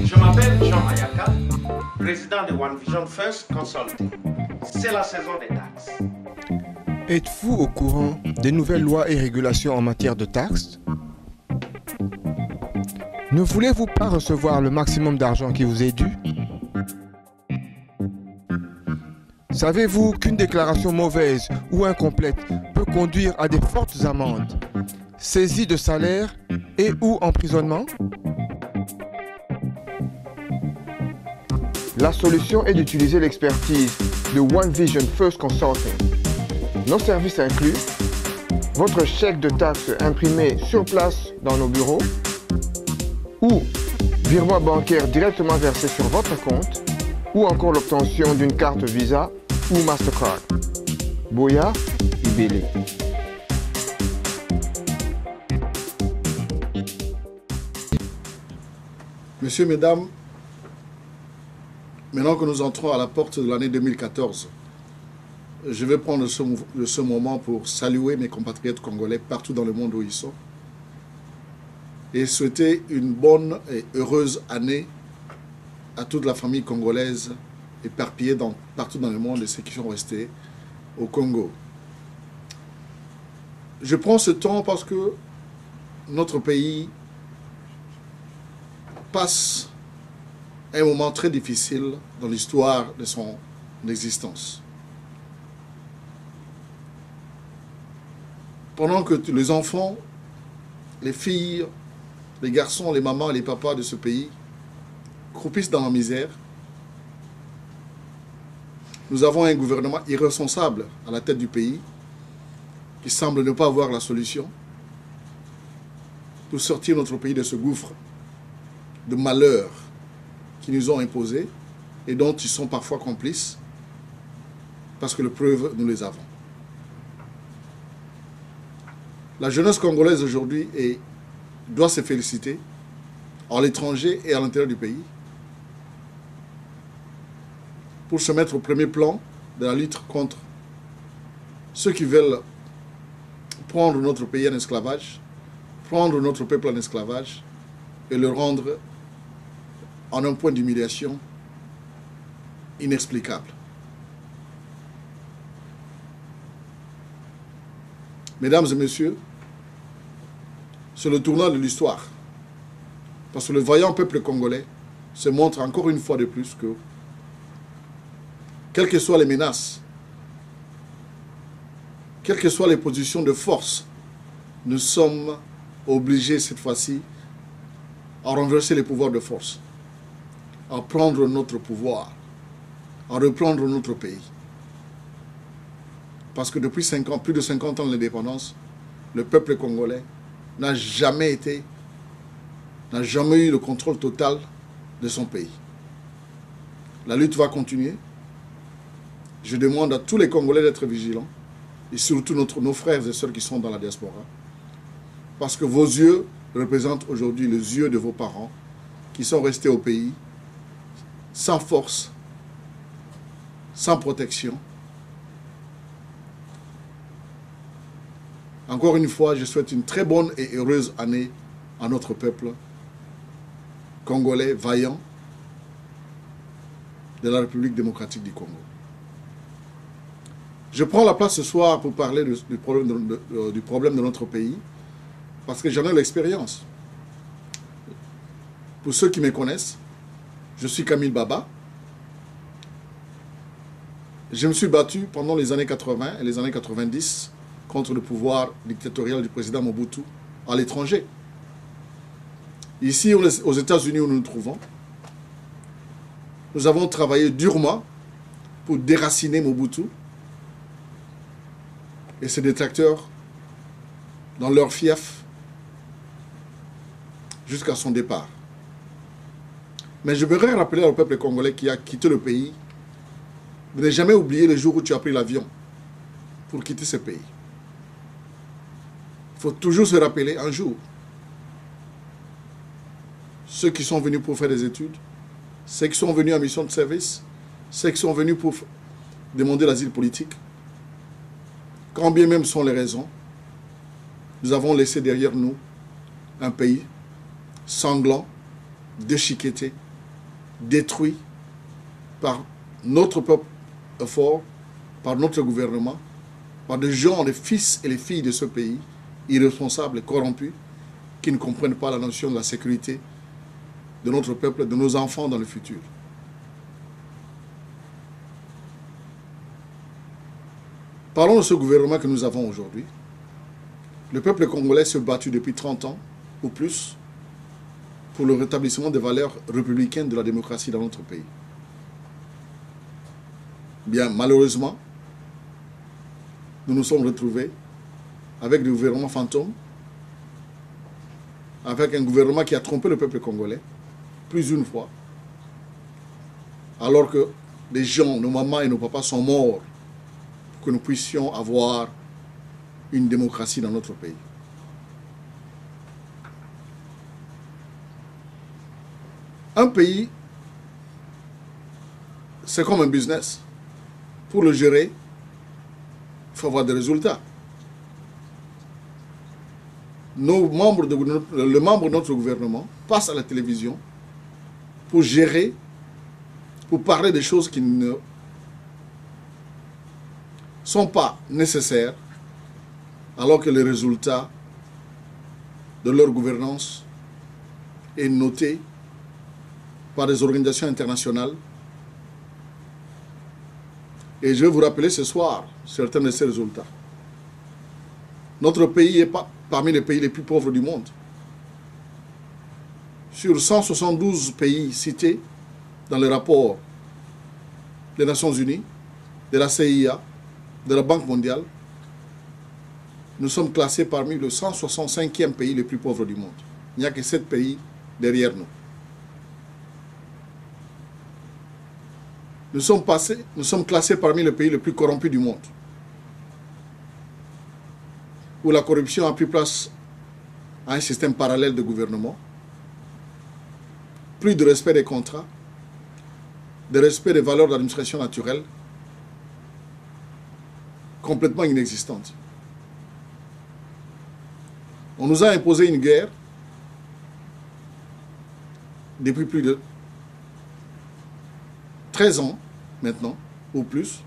Je m'appelle Jean Ayaka, président de One Vision First Consulting. C'est la saison des taxes. Êtes-vous au courant des nouvelles lois et régulations en matière de taxes? Ne voulez-vous pas recevoir le maximum d'argent qui vous est dû? Savez-vous qu'une déclaration mauvaise ou incomplète peut conduire à des fortes amendes, saisie de salaire et ou emprisonnement? La solution est d'utiliser l'expertise de One Vision First Consulting. Nos services incluent votre chèque de taxe imprimé sur place dans nos bureaux ou virement bancaire directement versé sur votre compte ou encore l'obtention d'une carte Visa ou Mastercard. Boya Ibele. Messieurs, mesdames, maintenant que nous entrons à la porte de l'année 2014, je vais prendre ce moment pour saluer mes compatriotes congolais partout dans le monde où ils sont et souhaiter une bonne et heureuse année à toute la famille congolaise éparpillée partout dans le monde et ceux qui sont restés au Congo. Je prends ce temps parce que notre pays passe un moment très difficile dans l'histoire de son existence. Pendant que les enfants, les filles, les garçons, les mamans et les papas de ce pays croupissent dans la misère, nous avons un gouvernement irresponsable à la tête du pays qui semble ne pas avoir la solution pour sortir notre pays de ce gouffre de malheur qui nous ont imposés et dont ils sont parfois complices parce que les preuves, nous les avons. La jeunesse congolaise aujourd'hui doit se féliciter à l'étranger et à l'intérieur du pays pour se mettre au premier plan de la lutte contre ceux qui veulent prendre notre pays en esclavage, prendre notre peuple en esclavage et le rendre en un point d'humiliation inexplicable. Mesdames et messieurs, c'est le tournant de l'histoire. Parce que le vaillant peuple congolais se montre encore une fois de plus que, quelles que soient les menaces, quelles que soient les positions de force, nous sommes obligés cette fois-ci à renverser les pouvoirs de force, à prendre notre pouvoir, à reprendre notre pays. Parce que depuis plus de 50 ans de l'indépendance, le peuple congolais n'a jamais eu le contrôle total de son pays. La lutte va continuer. Je demande à tous les Congolais d'être vigilants, et surtout nos frères et sœurs qui sont dans la diaspora, parce que vos yeux représentent aujourd'hui les yeux de vos parents qui sont restés au pays sans force, sans protection. Encore une fois, je souhaite une très bonne et heureuse année à notre peuple congolais vaillant de la République démocratique du Congo. Je prends la place ce soir pour parler du problème de notre pays parce que j'en ai l'expérience. Pour ceux qui me connaissent, je suis Camille Baba. Je me suis battu pendant les années 80 et les années 90 contre le pouvoir dictatorial du président Mobutu à l'étranger. Ici, aux États-Unis où nous nous trouvons, nous avons travaillé durement pour déraciner Mobutu et ses détracteurs dans leur fief jusqu'à son départ. Mais je voudrais rappeler au peuple congolais qui a quitté le pays de ne jamais oublier le jour où tu as pris l'avion pour quitter ce pays. Il faut toujours se rappeler un jour, ceux qui sont venus pour faire des études, ceux qui sont venus en mission de service, ceux qui sont venus pour demander l'asile politique, quand bien même sont les raisons, nous avons laissé derrière nous un pays sanglant, déchiqueté, détruit par notre peuple fort, par notre gouvernement, par des gens, les fils et les filles de ce pays, irresponsables et corrompus, qui ne comprennent pas la notion de la sécurité de notre peuple, de nos enfants dans le futur. Parlons de ce gouvernement que nous avons aujourd'hui. Le peuple congolais s'est battu depuis 30 ans ou plus pour le rétablissement des valeurs républicaines de la démocratie dans notre pays. Bien, malheureusement, nous nous sommes retrouvés avec des gouvernements fantômes, avec un gouvernement qui a trompé le peuple congolais plus d'une fois, alors que les gens, nos mamans et nos papas sont morts pour que nous puissions avoir une démocratie dans notre pays. Un pays, c'est comme un business. Pour le gérer, il faut avoir des résultats. Le membre de notre gouvernement passe à la télévision pour gérer, pour parler des choses qui ne sont pas nécessaires, alors que le résultat de leur gouvernance est noté par des organisations internationales. Et je vais vous rappeler ce soir certains de ces résultats. Notre pays est parmi les pays les plus pauvres du monde. Sur 172 pays cités dans le rapport des Nations Unies, de la CIA, de la Banque mondiale, nous sommes classés parmi le 165e pays les plus pauvres du monde. Il n'y a que 7 pays derrière nous. Nous sommes classés parmi les pays les plus corrompus du monde, où la corruption a pris place à un système parallèle de gouvernement, plus de respect des contrats, de respect des valeurs d'administration naturelle, complètement inexistantes. On nous a imposé une guerre depuis plus de 13 ans maintenant, ou plus,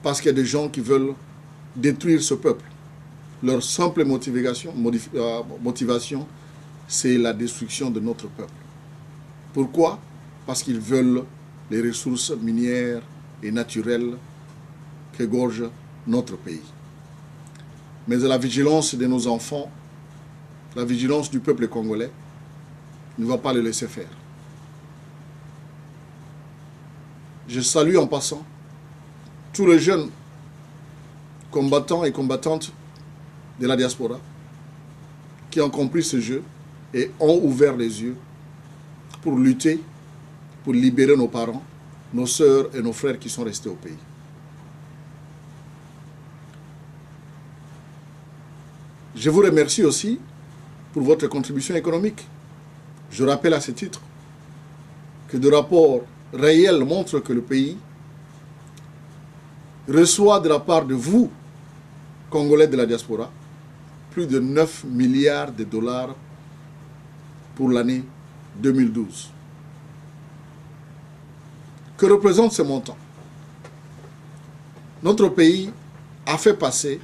parce qu'il y a des gens qui veulent détruire ce peuple. Leur simple motivation, c'est la destruction de notre peuple. Pourquoi? Parce qu'ils veulent les ressources minières et naturelles qu'égorge notre pays. Mais la vigilance de nos enfants, la vigilance du peuple congolais, ne va pas le laisser faire. Je salue en passant tous les jeunes combattants et combattantes de la diaspora qui ont compris ce jeu et ont ouvert les yeux pour lutter, pour libérer nos parents, nos sœurs et nos frères qui sont restés au pays. Je vous remercie aussi pour votre contribution économique. Je rappelle à ce titre que des rapports réels montrent que le pays reçoit de la part de vous, Congolais de la diaspora, plus de 9 milliards de dollars pour l'année 2012. Que représente ce montant? Notre pays a fait passer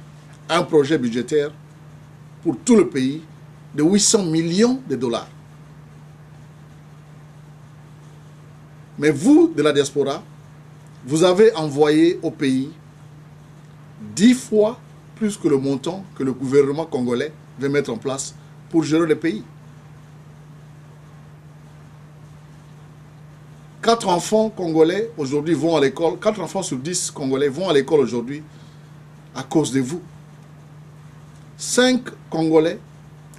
un projet budgétaire pour tout le pays de 800 millions de dollars. Mais vous, de la diaspora, vous avez envoyé au pays 10 fois plus que le montant que le gouvernement congolais veut mettre en place pour gérer le pays. 4 enfants congolais aujourd'hui vont à l'école, 4 enfants sur 10 congolais vont à l'école aujourd'hui à cause de vous. 5 Congolais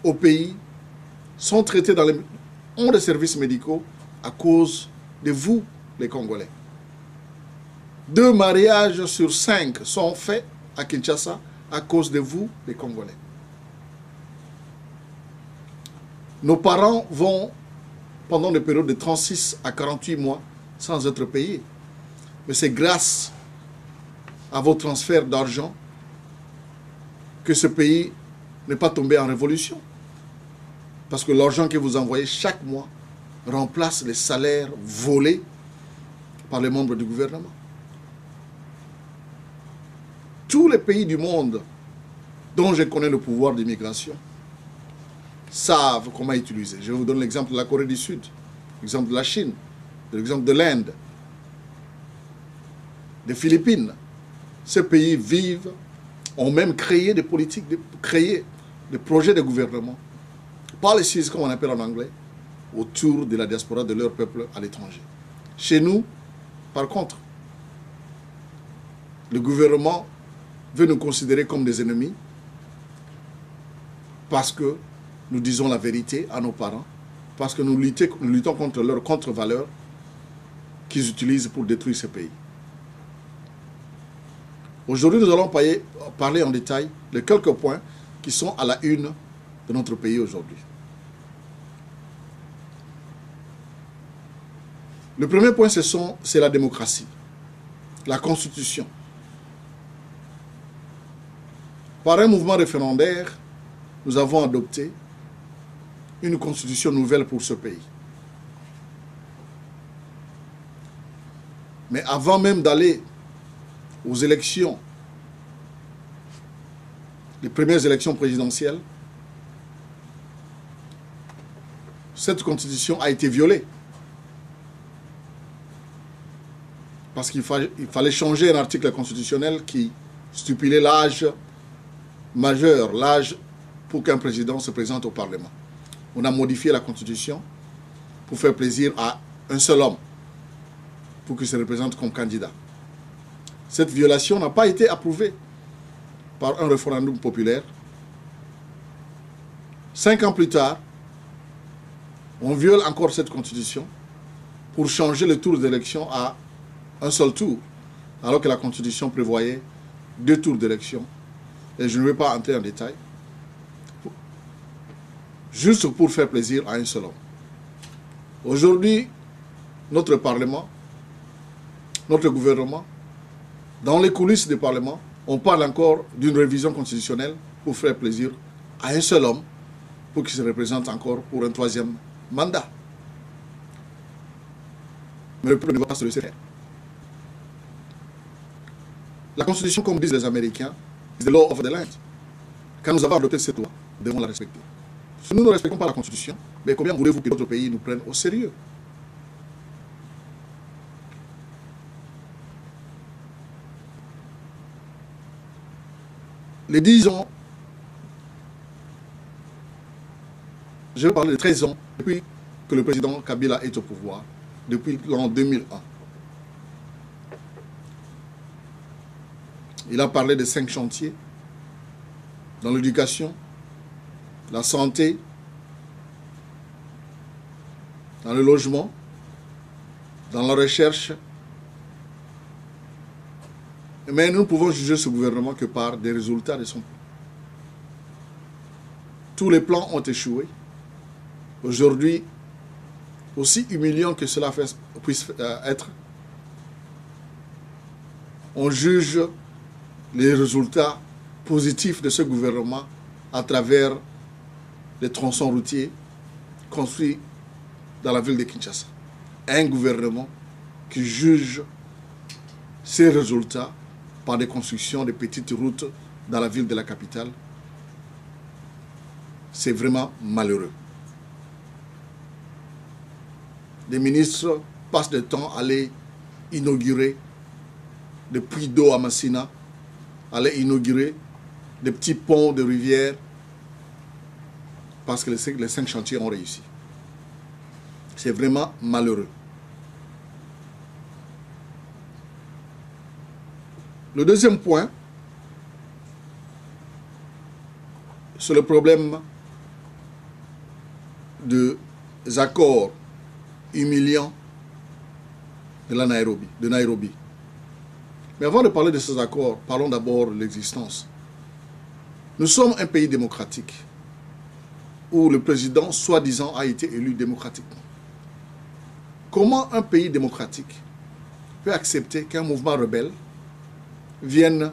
au pays sont traités ont des services médicaux à cause de vous, les Congolais. 2 mariages sur 5 sont faits à Kinshasa à cause de vous, les Congolais. Nos parents vont, pendant des périodes de 36 à 48 mois, sans être payés. Mais c'est grâce à vos transferts d'argent que ce pays ne pas tomber en révolution. Parce que l'argent que vous envoyez chaque mois remplace les salaires volés par les membres du gouvernement. Tous les pays du monde dont je connais le pouvoir d'immigration savent comment utiliser. Je vous donne l'exemple de la Corée du Sud, l'exemple de la Chine, l'exemple de l'Inde, des Philippines. Ces pays vivent, ont même créé des politiques, créé des projets de gouvernement, policies comme on appelle en anglais, autour de la diaspora de leur peuple à l'étranger. Chez nous, par contre, le gouvernement veut nous considérer comme des ennemis parce que nous disons la vérité à nos parents, parce que nous luttons contre leurs contre-valeurs qu'ils utilisent pour détruire ce pays. Aujourd'hui, nous allons parler en détail de quelques points qui sont à la une de notre pays aujourd'hui. Le premier point, c'est la démocratie, la Constitution. Par un mouvement référendaire, nous avons adopté une constitution nouvelle pour ce pays. Mais avant même d'aller aux élections, les premières élections présidentielles, cette constitution a été violée. Parce qu'il fallait changer un article constitutionnel qui stipulait l'âge majeur, l'âge pour qu'un président se présente au Parlement. On a modifié la Constitution pour faire plaisir à un seul homme, pour qu'il se représente comme candidat. Cette violation n'a pas été approuvée par un référendum populaire. 5 ans plus tard, on viole encore cette Constitution pour changer le tour d'élection à un seul tour, alors que la Constitution prévoyait 2 tours d'élection. Et je ne vais pas entrer en détail, juste pour faire plaisir à un seul homme. Aujourd'hui, notre Parlement, notre gouvernement, dans les coulisses du Parlement, on parle encore d'une révision constitutionnelle pour faire plaisir à un seul homme, pour qu'il se représente encore pour un 3e mandat. Mais le peuple ne va pas se laisser faire. La Constitution, comme disent les Américains, is the law of the land. Quand nous avons adopté cette loi, nous devons la respecter. Si nous ne respectons pas la Constitution, mais combien voulez-vous que notre pays nous prenne au sérieux? Les 10 ans, je vais parler de 13 ans depuis que le président Kabila est au pouvoir, depuis l'an 2001. Il a parlé de 5 chantiers dans l'éducation, la santé, dans le logement, dans la recherche. Mais nous ne pouvons juger ce gouvernement que par des résultats de son plan. Tous les plans ont échoué. Aujourd'hui, aussi humiliant que cela puisse être, on juge les résultats positifs de ce gouvernement à travers les tronçons routiers construits dans la ville de Kinshasa. Un gouvernement qui juge ces résultats par des constructions de petites routes dans la ville de la capitale, c'est vraiment malheureux. Les ministres passent le temps à aller inaugurer des puits d'eau à Massina, à aller inaugurer des petits ponts de rivières, parce que les 5 chantiers ont réussi. C'est vraiment malheureux. Le deuxième point, c'est le problème des accords humiliants de Nairobi. Mais avant de parler de ces accords, parlons d'abord de l'existence. Nous sommes un pays démocratique où le président, soi-disant, a été élu démocratiquement. Comment un pays démocratique peut accepter qu'un mouvement rebelle vienne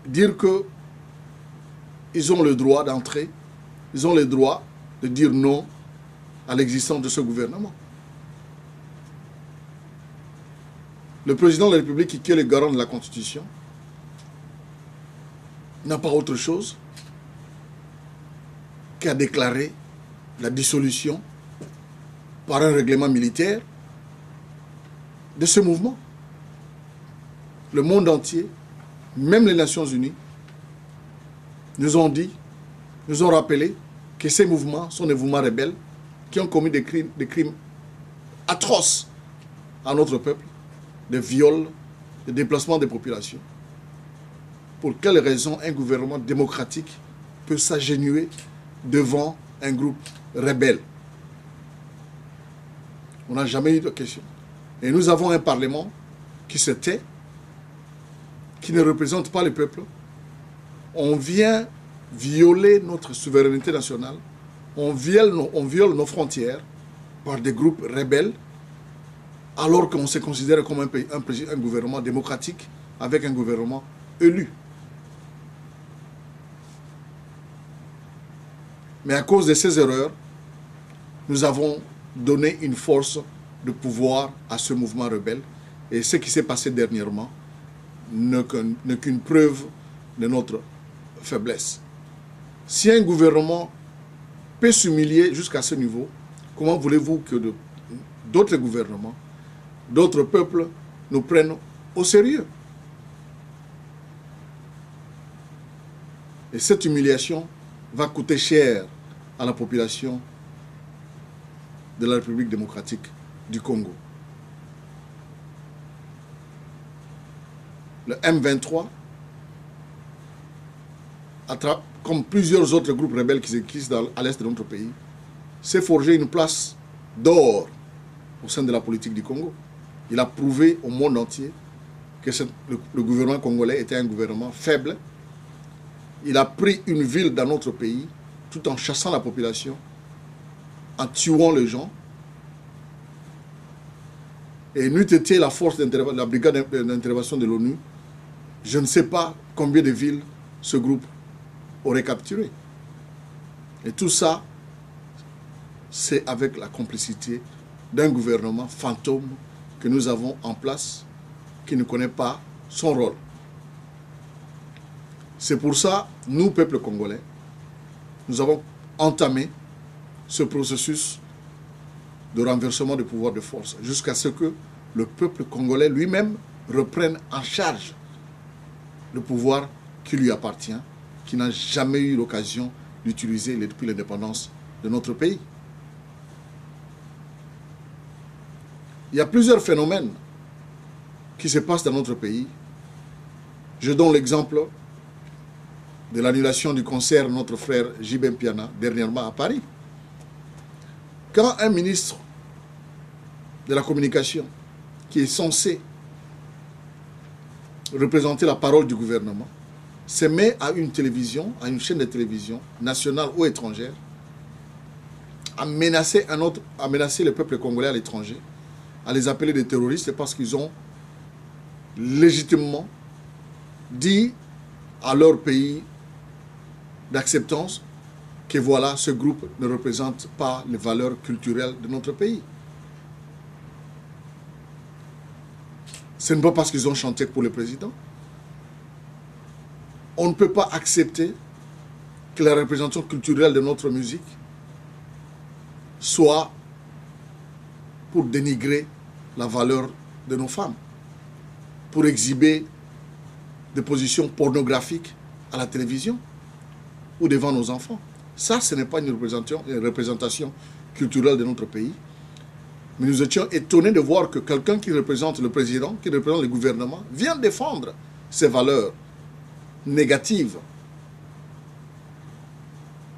dire que ils ont le droit d'entrer, ils ont le droit de dire non à l'existence de ce gouvernement. Le président de la République, qui est le garant de la Constitution, n'a pas autre chose qu'à déclarer la dissolution par un règlement militaire de ce mouvement. Le monde entier, même les Nations Unies, nous ont dit, nous ont rappelé que ces mouvements sont des mouvements rebelles qui ont commis des crimes atroces à notre peuple, des viols, des déplacements des populations. Pour quelles raisons un gouvernement démocratique peut s'agenouiller devant un groupe rebelle? On n'a jamais eu de question. Et nous avons un parlement qui se tait, qui ne représente pas le peuple. On vient violer notre souveraineté nationale, on viole nos frontières par des groupes rebelles, alors qu'on se considère comme un gouvernement démocratique avec un gouvernement élu. Mais à cause de ces erreurs, nous avons donné une force de pouvoir à ce mouvement rebelle. Et ce qui s'est passé dernièrement n'est qu'une preuve de notre faiblesse. Si un gouvernement peut s'humilier jusqu'à ce niveau, comment voulez-vous que d'autres gouvernements, d'autres peuples nous prennent au sérieux? Et cette humiliation va coûter cher à la population de la République démocratique du Congo. Le M23, comme plusieurs autres groupes rebelles qui existent à l'est de notre pays, s'est forgé une place d'or au sein de la politique du Congo. Il a prouvé au monde entier que le gouvernement congolais était un gouvernement faible. Il a pris une ville dans notre pays tout en chassant la population, en tuant les gens. Et n'eût été la force de la brigade d'intervention de l'ONU, je ne sais pas combien de villes ce groupe aurait capturé. Et tout ça, c'est avec la complicité d'un gouvernement fantôme que nous avons en place, qui ne connaît pas son rôle. C'est pour ça, nous, peuple congolais, nous avons entamé ce processus de renversement du pouvoir de force, jusqu'à ce que le peuple congolais lui-même reprenne en charge le pouvoir qui lui appartient, qui n'a jamais eu l'occasion d'utiliser depuis l'indépendance de notre pays. Il y a plusieurs phénomènes qui se passent dans notre pays. Je donne l'exemple de l'annulation du concert de notre frère J.B. Mpiana, dernièrement à Paris. Quand un ministre de la communication, qui est censé représenter la parole du gouvernement, se met à une télévision, à une chaîne de télévision, nationale ou étrangère, à menacer le peuple congolais à l'étranger, à les appeler des terroristes parce qu'ils ont légitimement dit à leur pays d'acceptance que voilà, ce groupe ne représente pas les valeurs culturelles de notre pays. Ce n'est pas parce qu'ils ont chanté pour le président. On ne peut pas accepter que la représentation culturelle de notre musique soit pour dénigrer la valeur de nos femmes, pour exhiber des positions pornographiques à la télévision ou devant nos enfants. Ça, ce n'est pas une représentation culturelle de notre pays. Mais nous étions étonnés de voir que quelqu'un qui représente le président, qui représente le gouvernement, vient défendre ces valeurs négatives,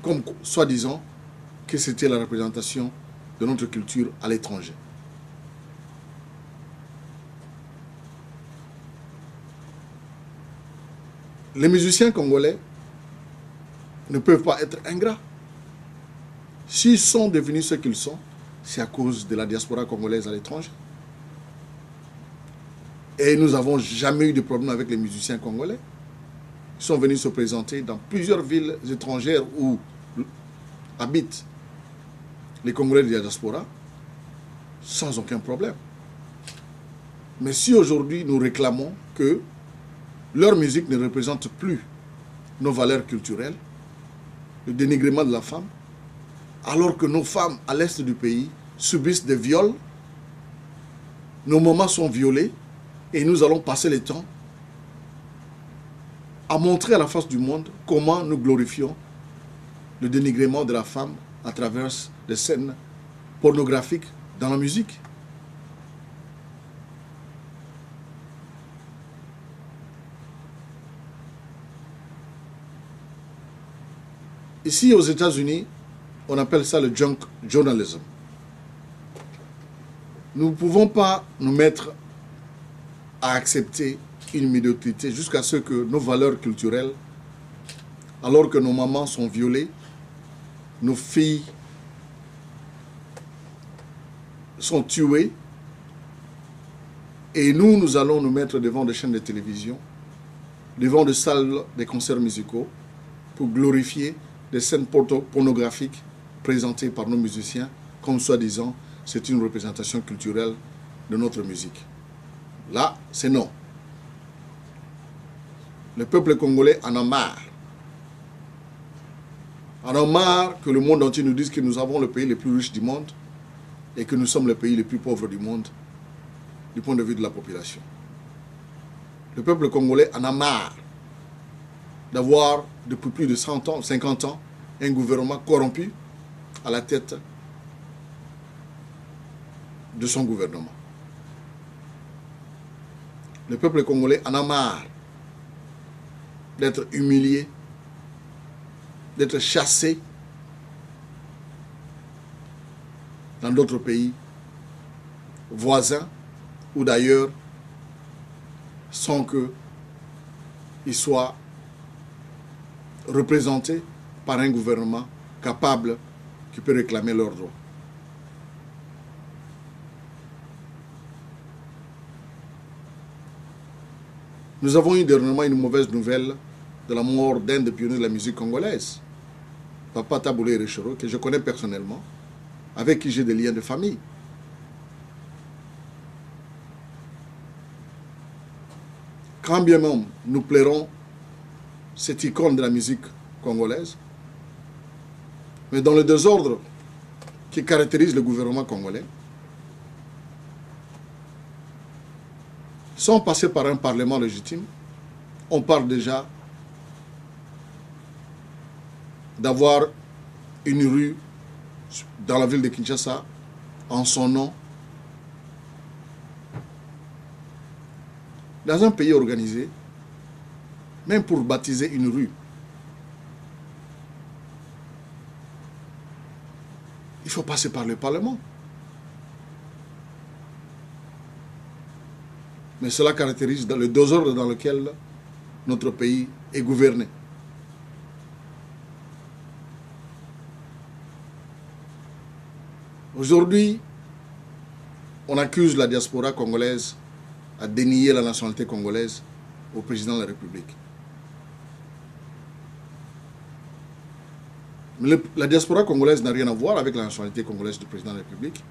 comme soi-disant que c'était la représentation de notre culture à l'étranger. Les musiciens congolais ne peuvent pas être ingrats. S'ils sont devenus ce qu'ils sont, c'est à cause de la diaspora congolaise à l'étranger. Et nous n'avons jamais eu de problème avec les musiciens congolais. sont venus se présenter dans plusieurs villes étrangères où habitent les Congolais de la diaspora sans aucun problème. Mais si aujourd'hui nous réclamons que leur musique ne représente plus nos valeurs culturelles, le dénigrement de la femme, alors que nos femmes à l'est du pays subissent des viols, nos mamans sont violées et nous allons passer le temps à montrer à la face du monde comment nous glorifions le dénigrement de la femme à travers des scènes pornographiques dans la musique. Ici aux États-Unis, on appelle ça le junk journalism. Nous ne pouvons pas nous mettre à accepter une médiocrité jusqu'à ce que nos valeurs culturelles, alors que nos mamans sont violées, nos filles sont tuées, et nous allons nous mettre devant des chaînes de télévision, devant des salles des concerts musicaux, pour glorifier des scènes pornographiques présentées par nos musiciens, comme soi-disant, c'est une représentation culturelle de notre musique. Là, c'est non. Le peuple congolais en a marre. En a marre que le monde entier nous dise que nous avons le pays le plus riche du monde et que nous sommes le pays le plus pauvre du monde du point de vue de la population. Le peuple congolais en a marre d'avoir depuis plus de 100 ans, 50 ans, un gouvernement corrompu à la tête de son gouvernement. Le peuple congolais en a marre d'être humilié, d'être chassé dans d'autres pays voisins ou d'ailleurs sans qu'ils soient représentés par un gouvernement capable qui peut réclamer leurs droits. Nous avons eu dernièrement une mauvaise nouvelle de la mort d'un des pionniers de la musique congolaise, Papa Taboulé Rechero, que je connais personnellement, avec qui j'ai des liens de famille. Quand bien même nous plairons cette icône de la musique congolaise, mais dans le désordre qui caractérise le gouvernement congolais, sans passer par un parlement légitime, on parle déjà d'avoir une rue dans la ville de Kinshasa en son nom. Dans un pays organisé, même pour baptiser une rue, il faut passer par le Parlement. Mais cela caractérise le désordre dans lequel notre pays est gouverné. Aujourd'hui, on accuse la diaspora congolaise à dénier la nationalité congolaise au président de la République. Mais la diaspora congolaise n'a rien à voir avec la nationalité congolaise du président de la République.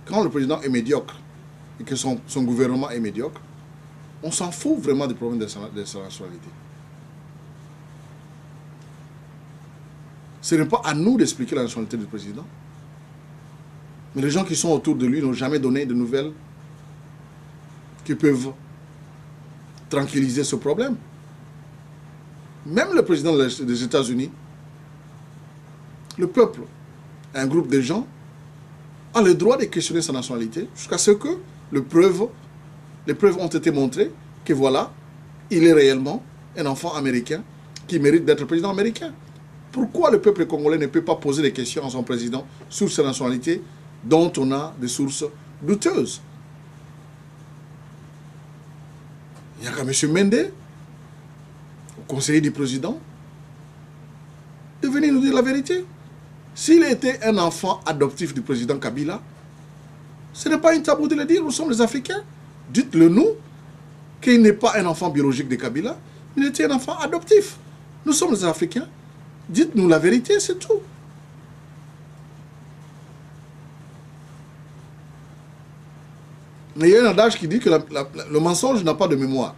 Quand le président est médiocre et que son gouvernement est médiocre, on s'en fout vraiment du problème de sa nationalité. Ce n'est pas à nous d'expliquer la nationalité du président. Mais les gens qui sont autour de lui n'ont jamais donné de nouvelles qui peuvent tranquilliser ce problème. Même le président des États-Unis, le peuple, un groupe de gens, a le droit de questionner sa nationalité jusqu'à ce que les preuves ont été montrées que voilà, il est réellement un enfant américain qui mérite d'être président américain. Pourquoi le peuple congolais ne peut pas poser des questions à son président sur sa nationalité dont on a des sources douteuses? Il n'y a qu'à M. Mende, au conseiller du président, de venir nous dire la vérité. S'il était un enfant adoptif du président Kabila, ce n'est pas un tabou de le dire, nous sommes les Africains. Dites-le nous, qu'il n'est pas un enfant biologique de Kabila, Il était un enfant adoptif. Nous sommes des Africains. Dites-nous la vérité, c'est tout. Mais il y a un adage qui dit que le mensonge n'a pas de mémoire.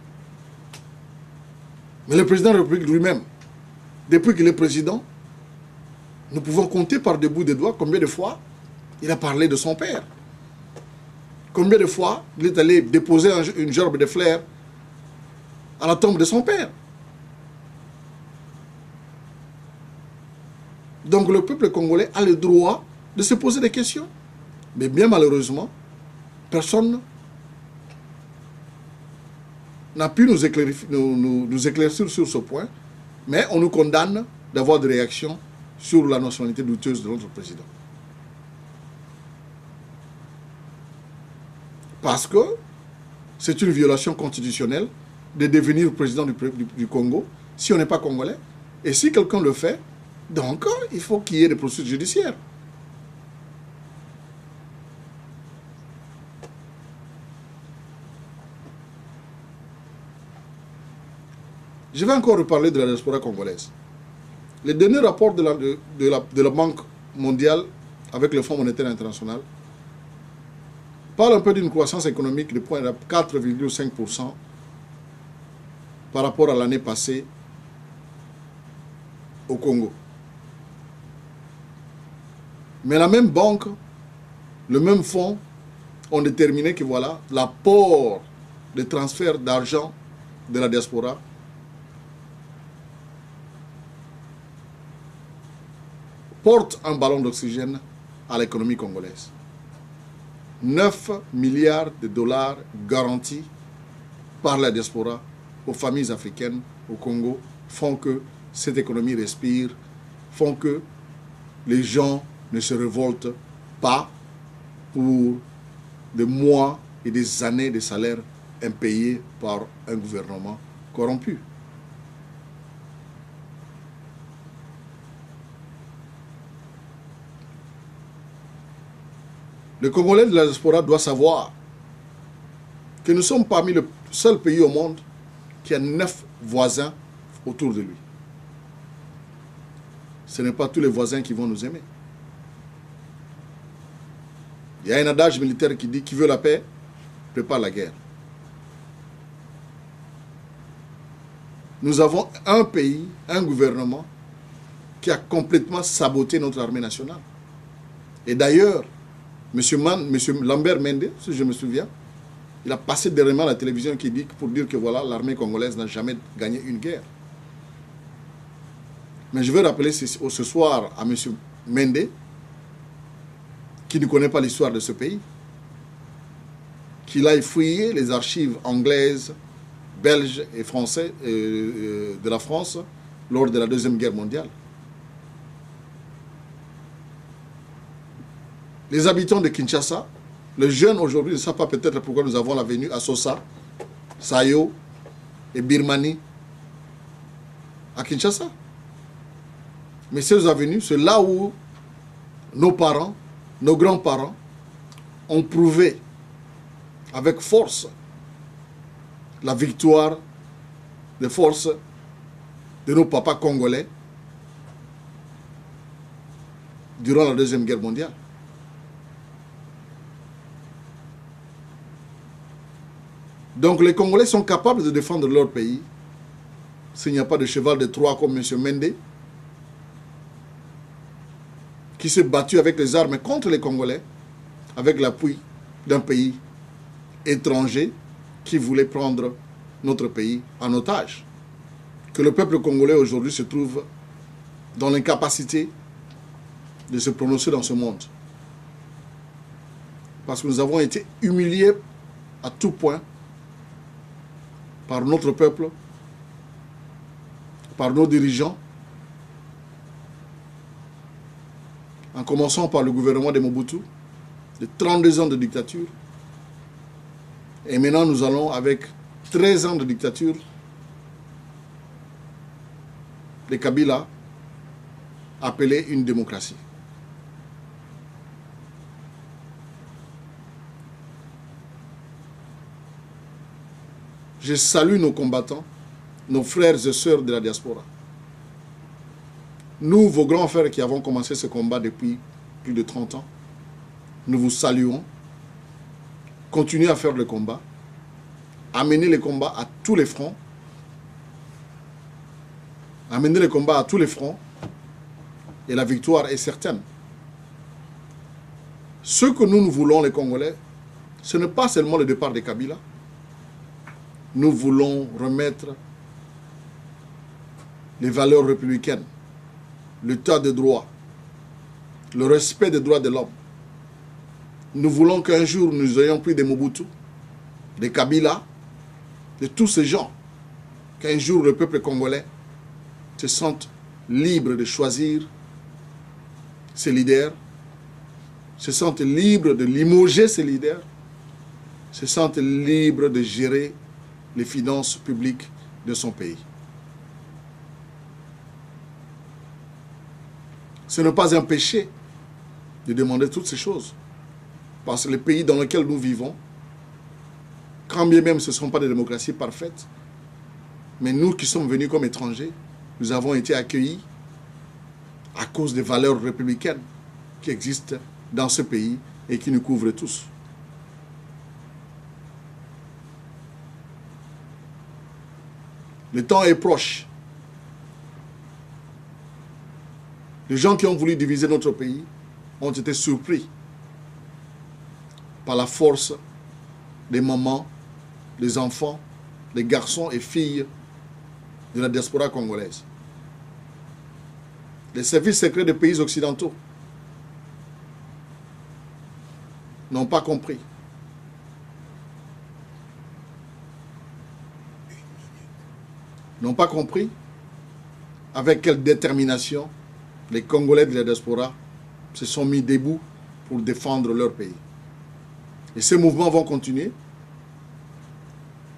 Mais le président de la République lui-même, depuis qu'il est président, nous pouvons compter par des bouts de doigts combien de fois il a parlé de son père. Combien de fois il est allé déposer une gerbe de fleurs à la tombe de son père. Donc le peuple congolais a le droit de se poser des questions. Mais bien malheureusement, personne n'a pu nous éclaircir sur ce point, mais on nous condamne d'avoir des réactions sur la nationalité douteuse de notre président. Parce que c'est une violation constitutionnelle de devenir président du Congo si on n'est pas congolais. Et si quelqu'un le fait, donc il faut qu'il y ait des procédures judiciaires. Je vais encore reparler de la diaspora congolaise. Le dernier rapport de la Banque mondiale avec le Fonds monétaire international parle un peu d'une croissance économique de 4,5% par rapport à l'année passée au Congo. Mais la même banque, le même fonds ont déterminé que voilà, l'apport de transfert d'argent de la diaspora porte un ballon d'oxygène à l'économie congolaise. 9 milliards de dollars garantis par la diaspora aux familles africaines au Congo font que cette économie respire, font que les gens ne se révoltent pas pour des mois et des années de salaire impayés par un gouvernement corrompu. Le Congolais de la diaspora doit savoir que nous sommes parmi le seul pays au monde qui a 9 voisins autour de lui. Ce n'est pas tous les voisins qui vont nous aimer. Il y a un adage militaire qui dit qui veut la paix, prépare la guerre. Nous avons un pays, un gouvernement qui a complètement saboté notre armée nationale. Et d'ailleurs, M. Lambert Mende, si je me souviens, il a passé dernièrement à la télévision pour dire que voilà, l'armée congolaise n'a jamais gagné une guerre. Mais je veux rappeler ce soir à M. Mende, qui ne connaît pas l'histoire de ce pays, qu'il aille fouiller les archives anglaises, belges et françaises de la France lors de la Deuxième Guerre mondiale. Les habitants de Kinshasa, les jeunes aujourd'hui ne savent pas peut-être pourquoi nous avons l'avenue à Sosa, Sayo et Birmanie à Kinshasa. Mais ces avenues, c'est là où nos parents, nos grands-parents ont prouvé avec force la victoire des forces de nos papas congolais durant la Deuxième Guerre mondiale. Donc les Congolais sont capables de défendre leur pays s'il n'y a pas de cheval de Troie comme M. Mende qui s'est battu avec les armes contre les Congolais avec l'appui d'un pays étranger qui voulait prendre notre pays en otage. Que le peuple congolais aujourd'hui se trouve dans l'incapacité de se prononcer dans ce monde. Parce que nous avons été humiliés à tout point par notre peuple, par nos dirigeants, en commençant par le gouvernement de Mobutu, de 32 ans de dictature. Et maintenant, nous allons, avec 13 ans de dictature, de Kabila, appeler une démocratie. Je salue nos combattants nos frères et sœurs de la diaspora. Nous, vos grands frères qui avons commencé ce combat depuis plus de 30 ans, nous vous saluons. Continuez à faire le combat. Amenez les combats à tous les fronts. Amenez les combats à tous les fronts. Et la victoire est certaine. Ce que nous voulons, les Congolais, ce n'est pas seulement le départ de Kabila. Nous voulons remettre les valeurs républicaines, l'état de droit, le respect des droits de l'homme. Nous voulons qu'un jour nous ayons plus de Mobutu, de Kabila, de tous ces gens. Qu'un jour le peuple congolais se sente libre de choisir ses leaders, se sente libre de limoger ses leaders, se sente libre de gérer les finances publiques de son pays. Ce n'est pas un péché de demander toutes ces choses. Parce que les pays dans lesquels nous vivons, quand bien même ce ne sont pas des démocraties parfaites, mais nous qui sommes venus comme étrangers, nous avons été accueillis à cause des valeurs républicaines qui existent dans ce pays et qui nous couvrent tous. Le temps est proche. Les gens qui ont voulu diviser notre pays ont été surpris par la force des mamans, des enfants, des garçons et filles de la diaspora congolaise. Les services secrets des pays occidentaux n'ont pas compris. N'ont pas compris avec quelle détermination les Congolais de la diaspora se sont mis debout pour défendre leur pays. Et ces mouvements vont continuer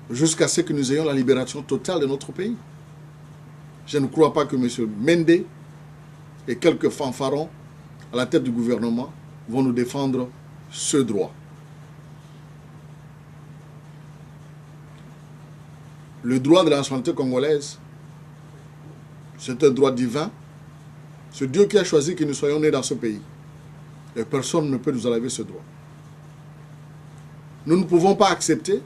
jusqu'à ce que nous ayons la libération totale de notre pays. Je ne crois pas que M. Mende et quelques fanfarons à la tête du gouvernement vont nous défendre ce droit. Le droit de la nationalité congolaise, c'est un droit divin. C'est Dieu qui a choisi que nous soyons nés dans ce pays. Et personne ne peut nous enlever ce droit. Nous ne pouvons pas accepter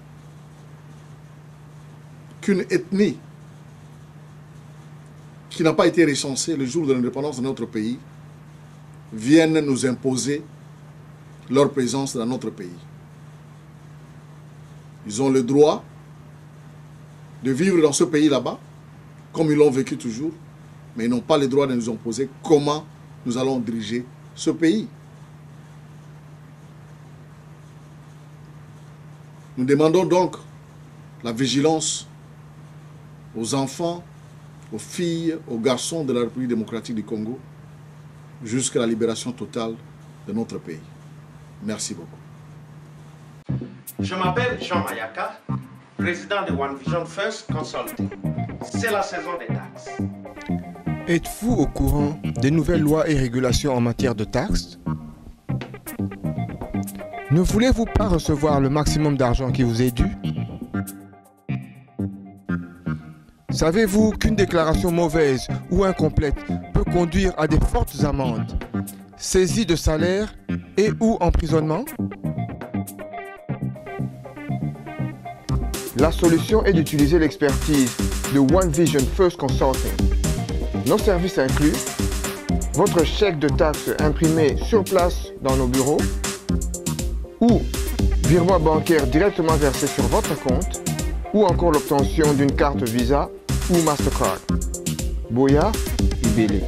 qu'une ethnie qui n'a pas été recensée le jour de l'indépendance de notre pays vienne nous imposer leur présence dans notre pays. Ils ont le droit de vivre dans ce pays là-bas, comme ils l'ont vécu toujours, mais ils n'ont pas le droit de nous imposer comment nous allons diriger ce pays. Nous demandons donc la vigilance aux enfants, aux filles, aux garçons de la République démocratique du Congo jusqu'à la libération totale de notre pays. Merci beaucoup. Je m'appelle Jean Mayaka, président de One Vision First Consulting. C'est la saison des taxes. Êtes-vous au courant des nouvelles lois et régulations en matière de taxes? Ne voulez-vous pas recevoir le maximum d'argent qui vous est dû? Savez-vous qu'une déclaration mauvaise ou incomplète peut conduire à des fortes amendes, saisie de salaire et ou emprisonnement? La solution est d'utiliser l'expertise de One Vision First Consulting. Nos services incluent votre chèque de taxe imprimé sur place dans nos bureaux ou virement bancaire directement versé sur votre compte ou encore l'obtention d'une carte Visa ou Mastercard. Boya Ibele.